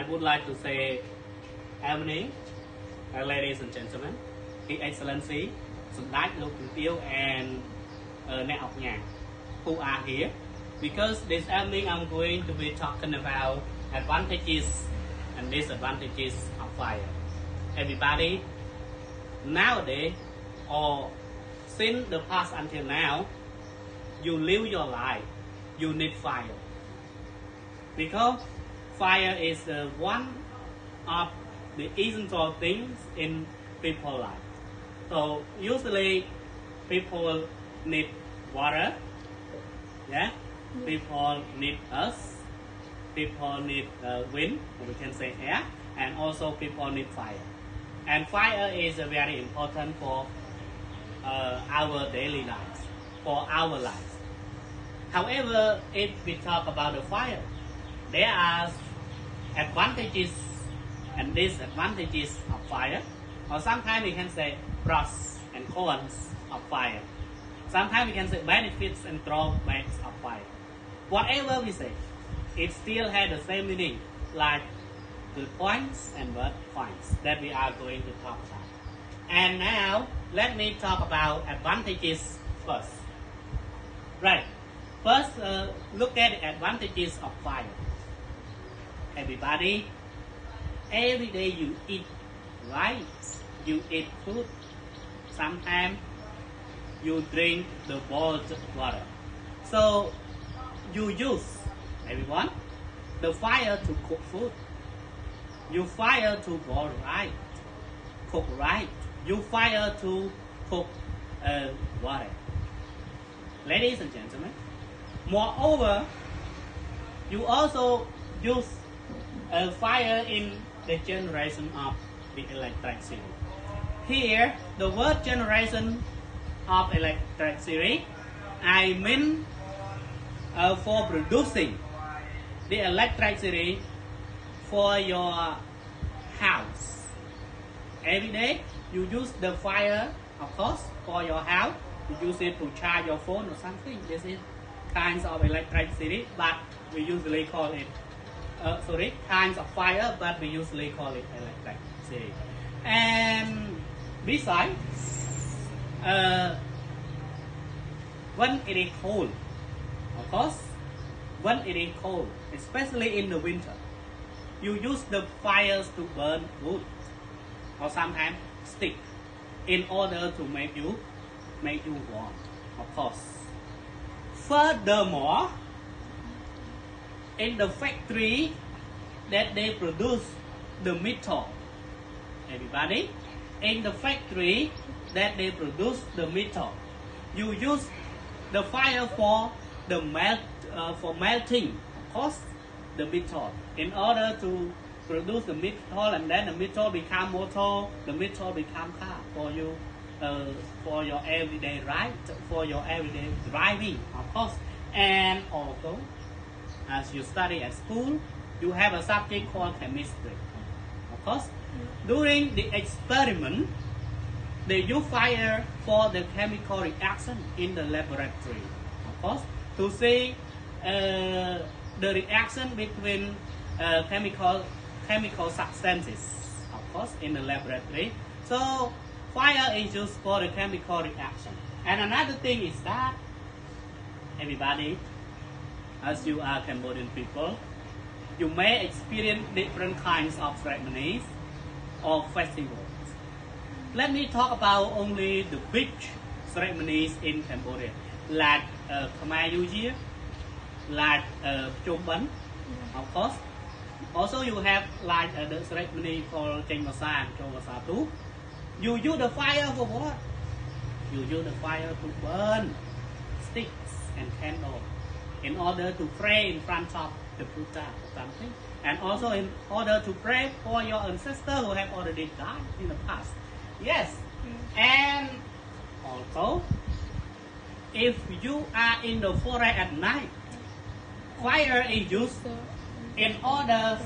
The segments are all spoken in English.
would like to say evening, ladies and gentlemen, His Excellency, and who are here. Because this evening I'm going to be talking about advantages and disadvantages of fire. Everybody, nowadays, or since the past until now, you live your life, you need fire. Because fire is one of the essential things in people's life. So usually people need water, yeah. People need us, people need wind, or we can say air, and also people need fire. And fire is very important for our daily lives, for our lives. However, if we talk about the fire, there are advantages and disadvantages of fire, or sometimes we can say pros and cons of fire. Sometimes we can say benefits and drawbacks of fire. Whatever we say, it still has the same meaning, like good points and bad points that we are going to talk about. And now, let me talk about advantages first. Right. First, look at the advantages of fire. Everybody, every day you eat rice, you eat food. Sometimes you drink the boiled water. So you use, everyone, the fire to cook food. You fire to boil rice, cook rice. You fire to cook water. Ladies and gentlemen, moreover, you also use fire in the generation of the electricity. Here, the word generation of electricity, I mean for producing the electricity for your house. Every day, you use the fire, of course, for your house. You use it to charge your phone or something. This is kinds of electricity, but we usually call it, kinds of fire, but we usually call it electricity. And besides, when it is cold, of course, when it is cold, especially in the winter, you use the fires to burn wood or sometimes stick in order to make you warm, of course. Furthermore, in the factory that they produce the metal, everybody, in the factory that they produce the metal, you use the fire for the melting, of course, the metal, in order to produce the metal, and then the metal become motor, the metal become car for you, for your everyday ride, for your everyday driving, of course. And also, as you study at school, you have a subject called chemistry, of course. During the experiment, they use fire for the chemical reaction in the laboratory, of course, to see the reaction between chemical substances, of course, in the laboratory. So fire is used for the chemical reaction. And another thing is that, everybody, as you are Cambodian people, you may experience different kinds of ceremonies or festivals. Let me talk about only the big ceremonies in Cambodia, like Khmer New Year, like Chomban, of course. Also, you have like the ceremony called Cheng Masa and Chong Masa too. You use the fire for what? You use the fire to burn sticks and candles in order to pray in front of the Buddha or something, and also in order to pray for your ancestors who have already died in the past. Yes, and also, if you are in the forest at night, fire is used in order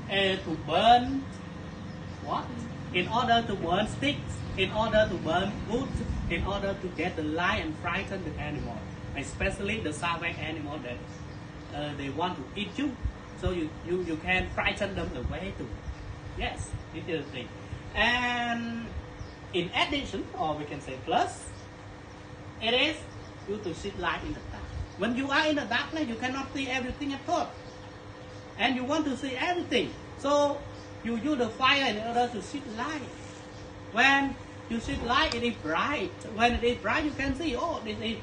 to burn what? In order to burn sticks, in order to burn wood, in order to get the light and frighten the animal, especially the savage animal that they want to eat you. So you can frighten them away too. Yes, this is the thing. And in addition, or we can say plus, it is you to sit light in the dark. When you are in the darkness, you cannot see everything at all. And you want to see everything. So you use the fire in order to see light. When you see light, it is bright. When it is bright, you can see, oh, this is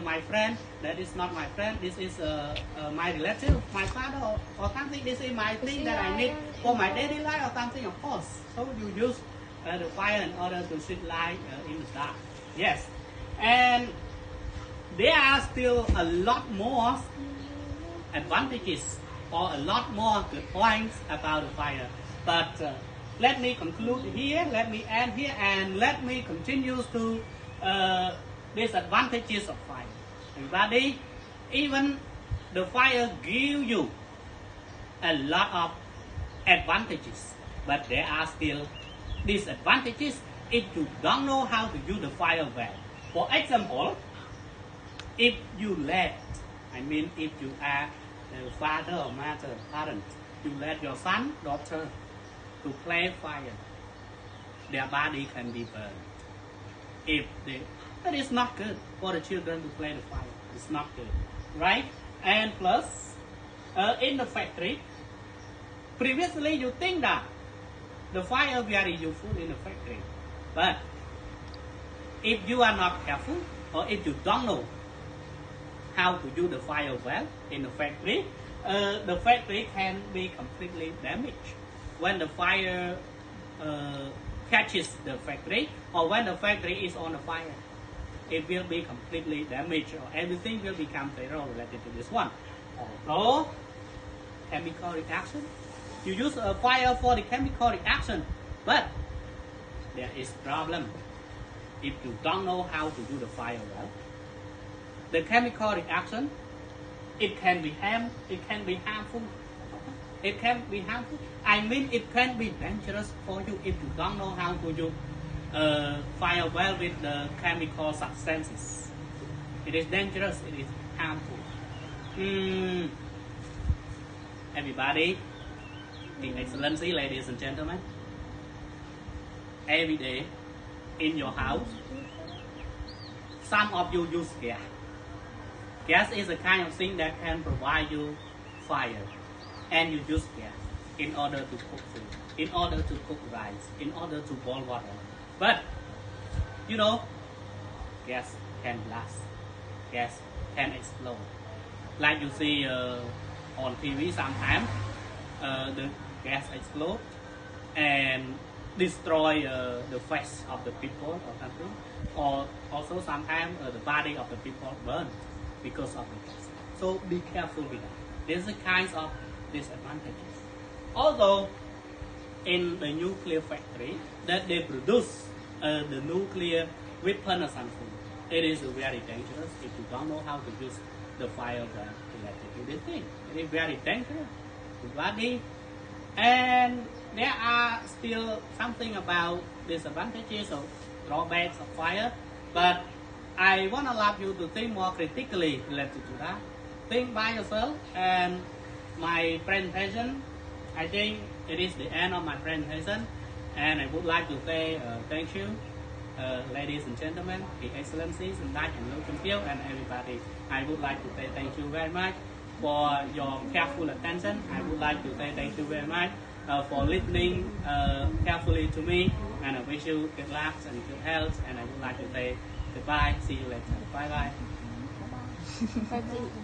my friend. That is not my friend. This is my relative, my father, or something. This is my thing that I need for my daily life or something, of course. So you use the fire in order to see light in the dark. Yes. And there are still a lot more advantages or a lot more good points about the fire. But let me conclude here, let me end here, and let me continue to disadvantages of fire. Everybody, even the fire gives you a lot of advantages, but there are still disadvantages if you don't know how to use the fire well. For example, if you let, if you are the father or mother, parent, you let your son, daughter to play fire, their body can be burned. That is not good for the children to play the fire. It's not good, right? And plus, in the factory, previously you think that the fire very useful in the factory, but if you are not careful or if you don't know how to use the fire well in the factory can be completely damaged. When the fire catches the factory or when the factory is on the fire, it will be completely damaged or everything will become fatal related to this one. Also, chemical reaction. You use a fire for the chemical reaction, but there is problem. If you don't know how to do the fire well, the chemical reaction, it can be harmful. It can be harmful. It can be dangerous for you if you don't know how to use fire well with the chemical substances. It is dangerous. It is harmful. Everybody, Your Excellency, ladies and gentlemen, every day in your house, some of you use gas. Gas is a kind of thing that can provide you fire, and you use gas in order to cook food, in order to cook rice, in order to boil water. But you know, gas can blast, gas can explode. Like you see on TV sometimes, the gas explode and destroy the face of the people or something, or also sometimes the body of the people burn because of the gas. So be careful with that. There's a kinds of disadvantages. Although in the nuclear factory that they produce the nuclear weapon or something, it is very dangerous if you don't know how to use the fire related to this thing. It is very dangerous to body. And there are still something about disadvantages or drawbacks of fire, but I want to allow you to think more critically related to that. Think by yourself. And my presentation, I think it is the end of my presentation, and I would like to say thank you, ladies and gentlemen, the excellencies, and Dutch and local field, and everybody. I would like to say thank you very much for your careful attention. I would like to say thank you very much for listening carefully to me, and I wish you good luck and good health, and I would like to say goodbye. See you later. Bye bye.